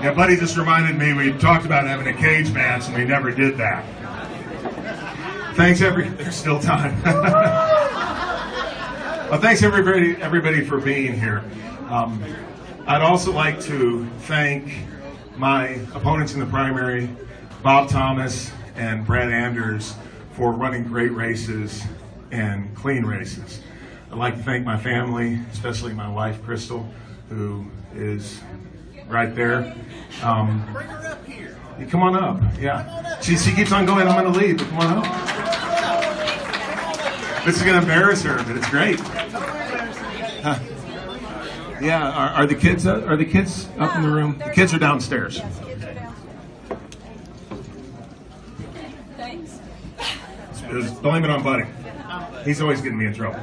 Yeah, Buddy just reminded me we talked about having a cage match and we never did that. Thanks, there's still time. Well, thanks everybody for being here. I'd also like to thank my opponents in the primary, Bob Thomas and Brad Anders, for running great races and clean races. I'd like to thank my family, especially my wife, Crystal, who is right there. Bring her up here. You come on up. Yeah. She keeps on going, I'm going to leave, but come on up. This is going to embarrass her, but it's great. Huh. Yeah, are the kids up in the room? The kids are downstairs. Thanks. Blame it on Buddy. He's always getting me in trouble.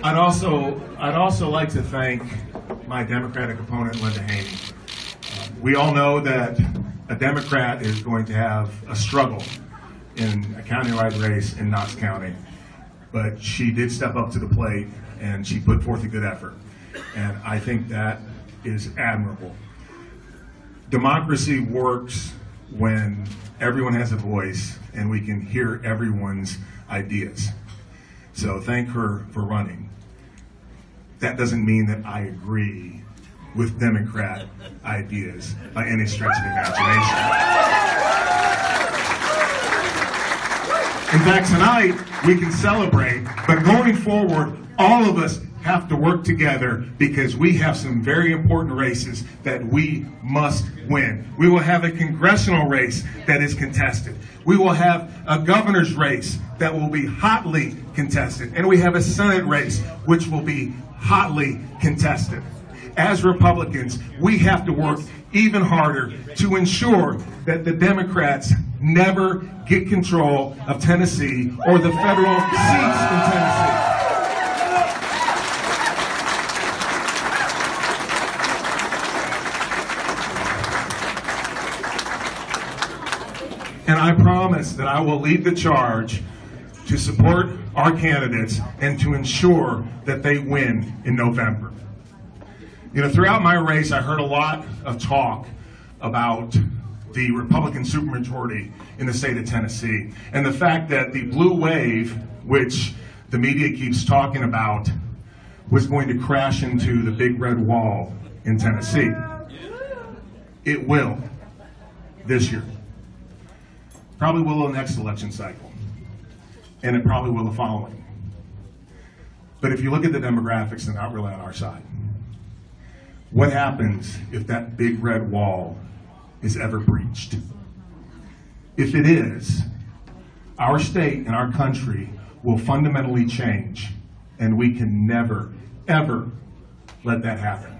I'd also like to thank my Democratic opponent, Linda Haney. We all know that a Democrat is going to have a struggle in a countywide race in Knox County, but she did step up to the plate and she put forth a good effort, and I think that is admirable. Democracy works when everyone has a voice and we can hear everyone's ideas. So thank her for running. That doesn't mean that I agree with Democrat ideas by any stretch of the imagination. In fact, tonight we can celebrate, but going forward, all of us have to work together because we have some very important races that we must win. We will have a congressional race that is contested. We will have a governor's race that will be hotly contested. And we have a Senate race which will be hotly contested. As Republicans, we have to work even harder to ensure that the Democrats never get control of Tennessee or the federal seats in Tennessee. And I promise that I will lead the charge to support our candidates and to ensure that they win in November. You know, throughout my race, I heard a lot of talk about the Republican supermajority in the state of Tennessee and the fact that the blue wave, which the media keeps talking about, was going to crash into the big red wall in Tennessee. It will this year. Probably will the next election cycle. And it probably will the following. But if you look at the demographics, they're not really on our side. What happens if that big red wall is ever breached? If it is, our state and our country will fundamentally change, and we can never, ever let that happen.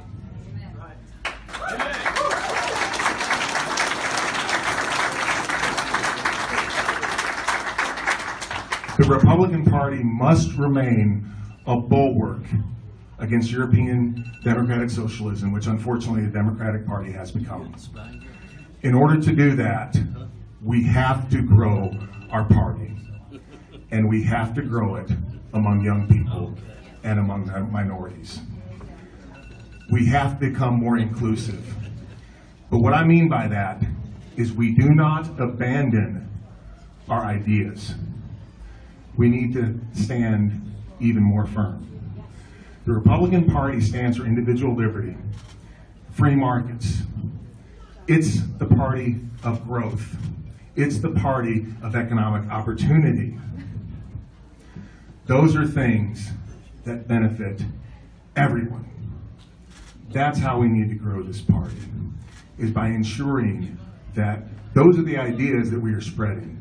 The Republican Party must remain a bulwark against European democratic socialism, which unfortunately the Democratic Party has become. In order to do that, we have to grow our party, and we have to grow it among young people and among minorities. We have to become more inclusive. But what I mean by that is we do not abandon our ideas. We need to stand even more firm. The Republican Party stands for individual liberty, free markets. It's the party of growth. It's the party of economic opportunity. Those are things that benefit everyone. That's how we need to grow this party, is by ensuring that those are the ideas that we are spreading.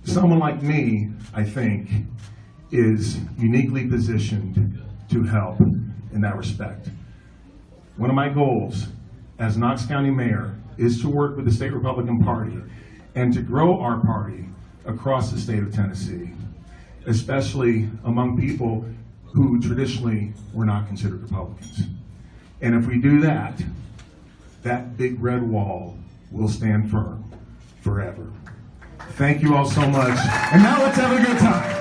Someone like me, I think, is uniquely positioned to help in that respect. One of my goals as Knox County Mayor is to work with the state Republican Party and to grow our party across the state of Tennessee, especially among people who traditionally were not considered Republicans. And if we do that, that big red wall will stand firm forever. Thank you all so much. And now let's have a good time.